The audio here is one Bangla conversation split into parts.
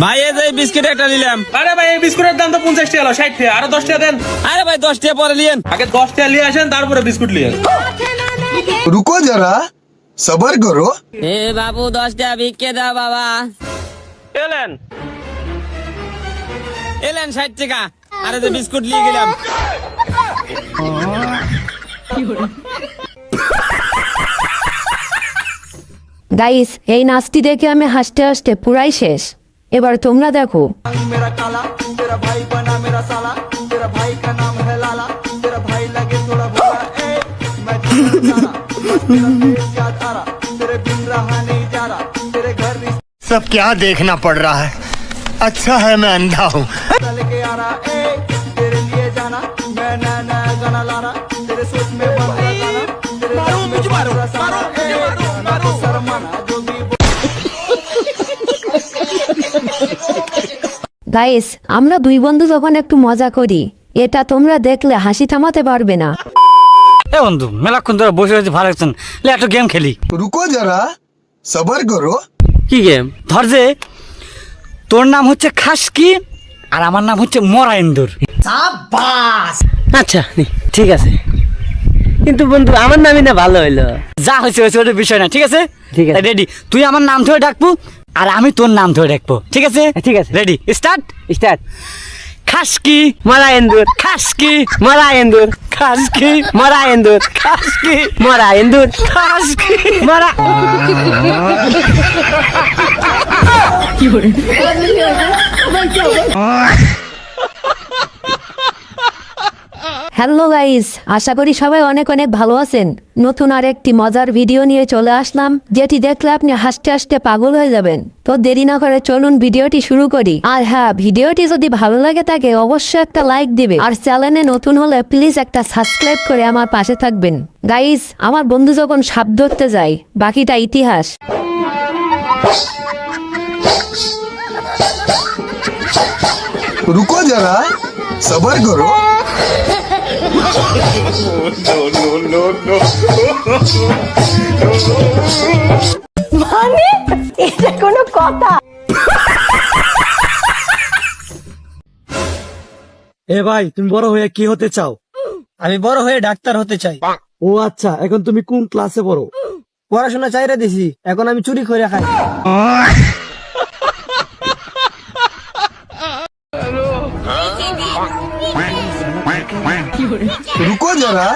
ভাই এই যে বিস্কিট একটা নিলাম। আরে ভাই এই বিস্কুটের দাম তো 50 টাকা, 60 টাকা, আরো 10 টাকা দেন। আরে ভাই 10 টাকা পরে নিয়েন। আগে 10 টাকা নিয়ে আসেন, তারপরে বিস্কুট নিয়ে। रुको जरा सबर करो। এ বাবু 10 টাকা ভিক্ষে দাও বাবা। এলেন এলেন 60 টাকা। আরে যে বিস্কুট নিয়ে গেলাম। গাইস, এই নাচটি দেখে আমি হাসতে হাসতে পুরাই শেষ। এবার তোমরা দেখো। मेरा काला तेरा भाई बना मेरा साला तेरा भाई का नाम है लाला तेरा भाई लगे थोड़ा भोला ए मैं तेरा साला तेरा तेज याद आ रहा तेरे बिन रहा नहीं जा रहा तेरे घर सब क्या देखना पड़ रहा है। अच्छा है मैं अंधा हूँ। रिश्ता लेके आ रहा ए तेरे लिए जाना मैं नया नया गाना ला रहा तेरे सोच में बन रहा गाना तेरे दिल में बन रहा सारा ए ना तो शर्माना जो भी গাইস, আমরা দুই বন্ধু যখন একটু মজা করি, এটা তোমরা দেখলে হাসি থামাতে পারবে না। এ বন্ধু মেলাক্ষণ ধরে বসে রয়েছে, ভালো লাগছে না। লে একটা গেম খেলি। रुको जरा सबर करो। কি গেম? ধর যে তোর নাম হচ্ছে খাসকি আর আমার নাম হচ্ছে মরা ইন্দুর। আচ্ছা ঠিক আছে, কিন্তু বন্ধু আমার নামই না ভালো হইলো। যা হয়েছে হয়েছে, ওটা বিষয় না, ঠিক আছে? ঠিক আছে। রেডি? তুই আমার নাম ধরে ডাকবো আর আমি তোর নাম ধরে ডাকবো, ঠিক আছে? ঠিক আছে। Ready start. স্টার্ট। খাসকি মরা এন্দুর, খাসকি মরা এন্দুর, খাসকি মরা এন্দুর, খাসকি মরা এন্দুর, খাসকি মরা। হ্যালো গাইস, আশা করি সবাই অনেক অনেক ভালো আছেন। নতুন আর একটি মজার ভিডিও নিয়ে চলে আসলাম, যেটি দেখলে আপনি হাসতে হাসতে পাগল হয়ে যাবেন। তো দেরি না করে চলুন ভিডিওটি শুরু করি। আর হ্যাঁ, ভিডিওটি যদি ভালো লাগে থাকে অবশ্যই একটা লাইক দিবে, আর চ্যানেলে নতুন হলে প্লিজ একটা সাবস্ক্রাইব করে আমার পাশে থাকবেন। গাইস, আমার বন্ধু যখন সাপ ধরতে যায়, বাকিটা ইতিহাস। रुको जरा सबर करो। মানে এটা কোনো কথা? এ ভাই, তুমি বড় হয়ে কি হতে চাও? আমি বড় হয়ে ডাক্তার হতে চাই। ও আচ্ছা, এখন তুমি কোন ক্লাসে পড়ো? পড়াশোনা চাইরে দিছি, এখন আমি চুরি করে খাই। रुको जरा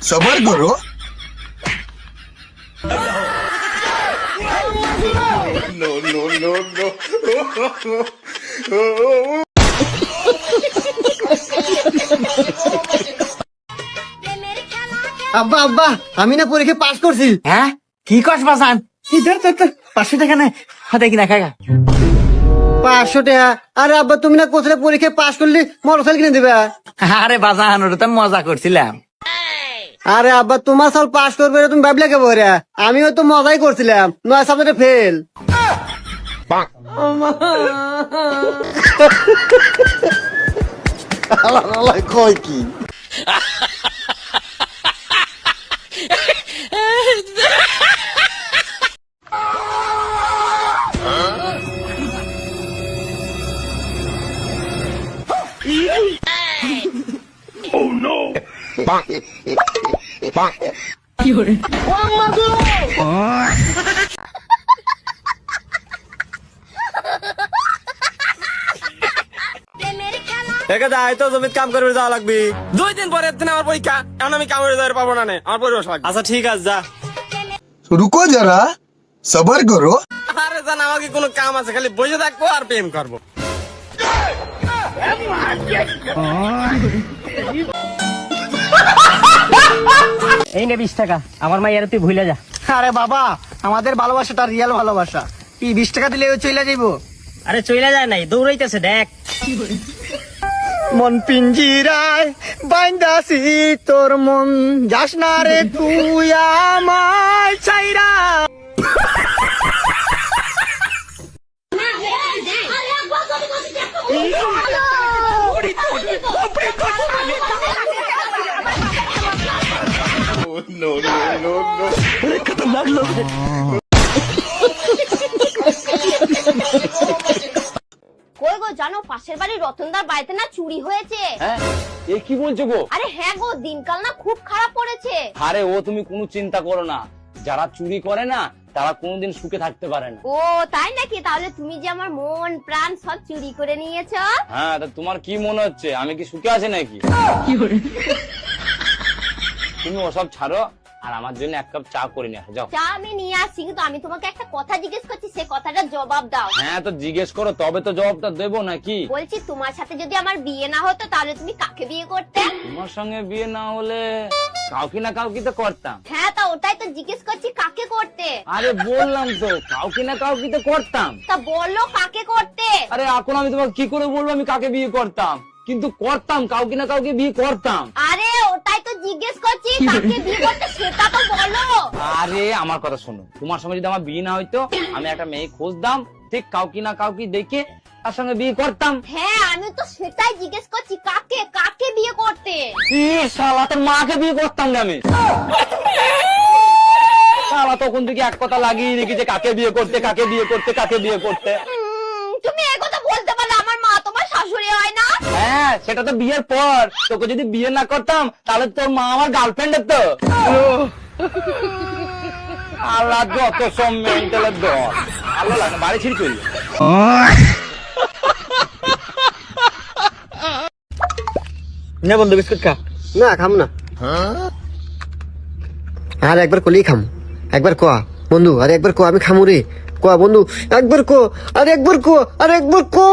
सबर करो। আব্বা আব্বা, আমি না পরীক্ষা পাস করছি। হ্যাঁ, কি কস বাসান? 500 টাকা নেই, হাতে কিনা খাগা। 500 টাকা? আরে আব্বা, তুমি না কোথায় পরীক্ষায় পাস করলে মোটরসাইকেল কিনে দিবে? আরে বাজান, ওটা তো মজা করছিলাম। আরে আব্বা, তোমার সাল পাস করবে তুমি ভাবলে কে বলে? আমিও তো মজাই করছিলাম, 9 সাবজেক্টে ফেল। কয় কি? জমিতে কাম করে যাওয়া লাগবে। 2 দিন পরে আমার পরীক্ষা, এখন আমি কাম করে যাওয়ার পাবো না। আমার পরিবেশ লাগবে। আচ্ছা ঠিক আছে, যা। रुको जरा सबर करो। আরে জান, আমাকে কোনো কাম আছে, খালি বসে থাকবো আর প্রেম করবো। এই নে 20 টাকা, আমার মাইয়ারে তুই ভুলে যা। আরে বাবা, আমাদের ভালোবাসাটা রিয়েল ভালোবাসা। কি 20 টাকা দিলে চলে যাইবো? আরে চইলা যায় নাই, দৌড়াইতেছে দেখ। মন পিঞ্জিরায় বাইন্দাছি তোর মন, যাস না রে তুই আমায় চাইরা। কই গো জানো পাশের বাড়ির রতনদার বাড়িতে না চুরি হয়েছে। হ্যাঁ এ কি বলছো গো? আরে হ্যাঁ গো, দিনকাল না খুব খারাপ পড়েছে। আরে ও তুমি কোনো চিন্তা করো না, যারা চুরি করে না তারা কোনোদিন সুখে থাকতে পারে না। ও তাই নাকি? তাহলে তুমি যে আমার মন প্রাণ সব চুরি করে নিয়েছো। হ্যাঁ তা তোমার কি মনে হচ্ছে আমি কি সুখে আছি নাকি? তুমি ওসব ছাড়ো, আর আমার জন্য এক কাপ চা করে নিয়ে আসো যাও। চা আমি নিয়ে আসছি, কিন্তু আমি তোমাকে একটা কথা জিজ্ঞেস করছি, সে কথাটার জবাব দাও। হ্যাঁ তো জিজ্ঞেস করো, তবে তো জবাবটা দেবো নাকি। বলছি তোমার সাথে যদি আমার বিয়ে না হতো তাহলে তুমি কাকে বিয়ে করতে? তোমার সঙ্গে বিয়ে না হলে কাউকে না কাউকে তো করতাম। হ্যাঁ তা ওটাই তো জিজ্ঞেস করছি, কাকে করতে? আরে বললাম তো কাউকে না কাউকে তো করতাম। তা বললো কাকে করতে? আরে এখন আমি তোমাকে কি করে বলবো আমি কাকে বিয়ে করতাম, কিন্তু করতাম, কাউকে না কাউকে বিয়ে করতাম। আরে ওটাই তো জিজ্ঞেস করছি, কাকে বিয়ে করতে সেটা তো বলো। আরে আমার কথা শোনো, তোমার সঙ্গে যদি আমার বিয়ে না হইতো আমি একটা মেয়ে খুঁজতাম, ঠিক কাউকে না কাউকে দেখে তার সঙ্গে বিয়ে করতাম। হ্যাঁ আমি তো সেটাই জিজ্ঞেস করছি, কাকে কাকে বিয়ে করতে? শালা তোর মাকে বিয়ে করতাম না আমি। শালা তখন থেকে এক কথা লাগিয়ে রেখে যে কাকে বিয়ে করতে কাকে বিয়ে করতে কাকে বিয়ে করতে। তুমি এই কথা বলতে পারলে আমার মা তোমার শাশুড়ি হয় না? হ্যাঁ সেটা তো বিয়ের পর, তোকে যদি বিয়ে না করতাম তাহলে তোর মা আমার গার্লফ্রেন্ড তো। আল্লাহ যত সব মেন্টালের দল, আল্লাহ লাগে বাড়ি ছিড়ি চলল। না বন্ধু বিস্কুট খা। না খাম না। আর একবার কলি খাম, একবার কোয়া বন্ধু, আর একবার কোয়া আমি খামু রে। কোয়া বন্ধু, একবার কো, আর একবার কো, আর একবার কো।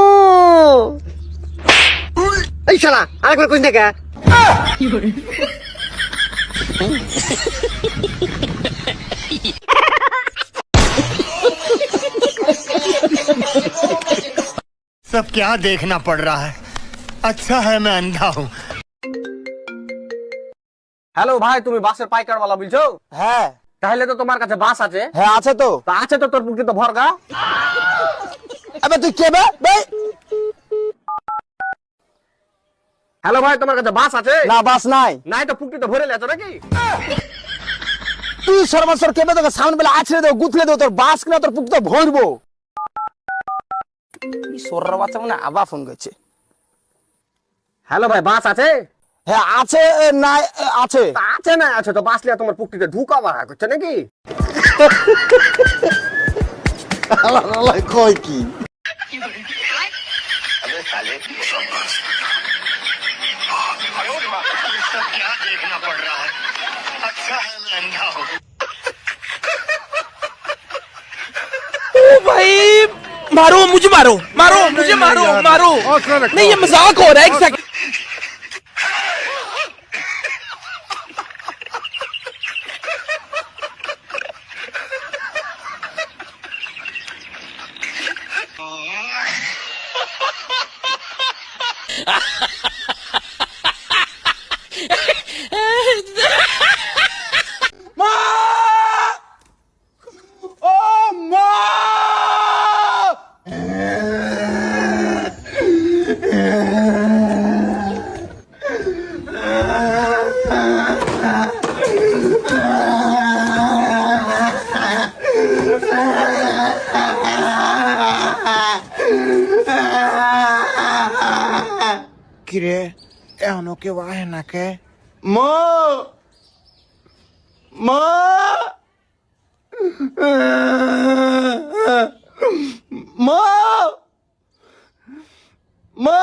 এই শালা আরেকবার কইস না কে? सब क्या देखना पड़ रहा है। अच्छा है मैं अंधा हूँ। হ্যালো ভাই, তুমি বাসের পাইকারওয়ালা বলছো? হ্যাঁ তাহলে তো তোমার কাছে বাস আছে। হ্যাঁ আছে তো। তা আছে তো, তোর পুকুরে তো ভরগা। আবে তুই কে বে? হ্যালো ভাই, তোমার কাছে বাস আছে? না বাস নাই। নাই তো পুকুরে তো ভরে লেছো নাকি? তুই সর্বসর কেবে তোকে সামনে বেলা আছড়ে দেবো, গুথলে দেবো, তোর বাস কিনা তোর পুকুর তো ভরবো। সর্র বাচ্চা মানে আবার ফোন করছে। হ্যালো ভাই, বাস আছে? হ্যাঁ আছে নাই আছে। তা আছে না আছে তো, বাস লিয়া তোমার পুকুরে ঢুকা বাড়া করছে নাকি? আল্লাহ কয় কি? सब क्या देखना पड़ रहा है। अच्छा है मैं अंधा हूँ। भाई मारो मुझे, मारो मारो मुझे, मारो मारो। नहीं ये मजाक हो रहा है, एक सेकंड। কিরে এখনো কেউ আহে না কে? মা মা মা মা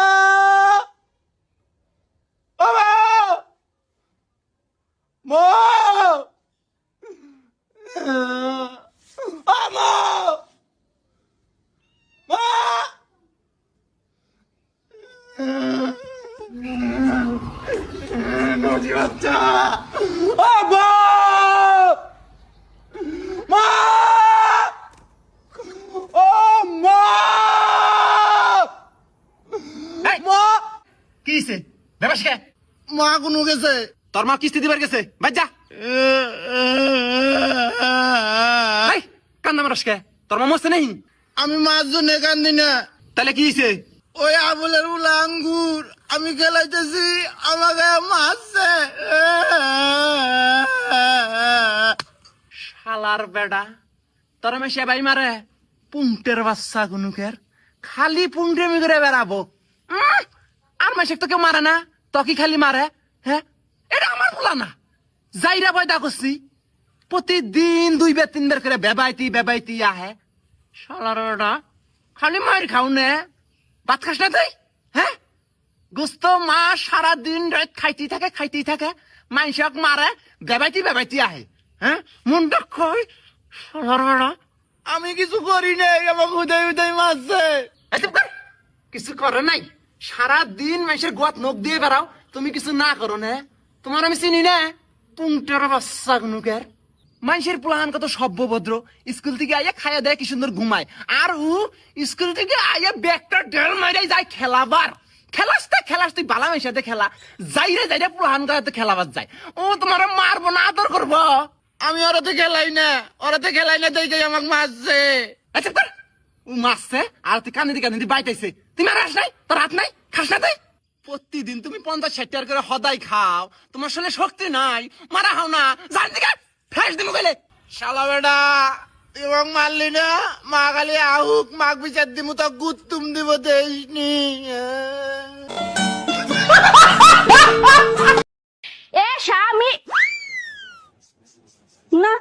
মা কিছে বেবাসকে মা কোন গেছে? তোর মা কিস্তি দিবার গেছে, ভাই যা। এই কান্না মারসকে, তোর মা মরছে নাই? আমি মাছ জন্য কান্দি না। তাহলে কি হইছে? ওই আবুলের উলা আঙ্গুর আমি খেলাইতেছি, আমাকে মারছে। শালার বেডা, তোর মেশে ভাই মারে পুংটের বাচ্চা গুনুকের খালি পুংটেমি করে বেড়াবো। আর মাসে তো কেউ মারে না, তো কি খালি মারে? হ্যাঁ, এটা আমার পোলা না, যাইরা পয়দা করছি। প্রতিদিন 2 বার 3 বার করে বেবাইতি আহে। শালারা খালি মার খাও নে, ভাত খাস না তুই? হ্যাঁ, গোস্ত মা সারা দিন রাত খাইতেই থাকে, মাইনসক মারে, বেবাইতি আহে। হ্যাঁ, মনটা কই শালারা আমি কিছু করি নাই, আমাকে উদয় মারছে। কিছু করে নাই, সারা দিন মানুষের গোয়াত নখ দিয়ে বেড়াও, তুমি কিছু না করো না? তোমার আমি চিনি না, পুংটার বাচ্চা গুনুকের। মানুষের প্লান কত সভ্যভদ্র, স্কুল থেকে আইয়া খাইয়া দেয় কি সুন্দর ঘুমায়, আর ও স্কুল থেকে আইয়া ব্যাগটা ডেল মারে যায় খেলাবার। খেলাস তুই বালা মেয়ের সাথে খেলা, যাইরে প্লান করাতে খেলাবার যায়। ও তোমার মারবো না, আদর করবো। আমি ওরাতে খেলাই না দেখে আমাকে মারছে। আচ্ছা কর, ও মারছে আর তুই কান্দি বাইটাইছে। তুই মারাস নাই, তোর হাত নাই, খাস না তুই? প্রতিদিন তুমি 50-60 টাকা করে হদাই খাও, তোমার শরীরে শক্তি নাই, মারা হাও না, জান দিকে ফ্ল্যাশ দিমু গেলে। শালা বেটা এবং মারলি না, মা খালি আহুক, মাক বিচার দিমু তো গুত্তুম দিব দেশনি। এ স্বামী না,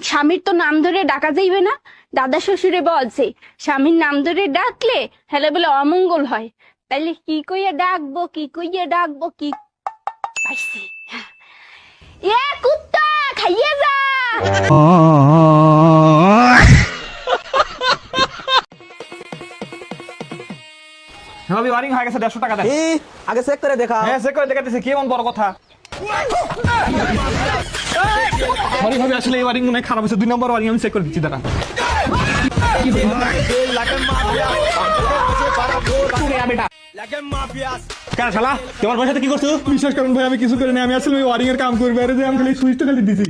স্বামীর তো নাম ধরে ডাকা যাইবে না। দাদা শ্বশুরে বলছে স্বামীর নাম ধরে ডাকলে হেলে বলে অমঙ্গল হয়। তাইলে কি কইয়া ডাকবো কি পাইছি। এ কুত্তা খাইয়ে যা। ভাবি ওয়ারিং হয়ে গেছে 150 টাকা দেন। আগে চেক করে দেখা। হ্যাঁ চেক করে দেখাতেছি, কি এমন বড় কথা? সরি ভাবি, আসলে এই ওয়ারিং মনে খারাপ হয়েছে, 2 নম্বর ওয়ারিং আমি চেক করে দিচ্ছি, দাঁড়া। কেন শালা তোমার বাসাতে কি করছো? বিশ্বাস করুন ভাই, আমি কিছু করি না, আমি আসলে ওয়ারিং এর কাম করবো, আর যে আমি খালি সুইচটা খালি দিছি।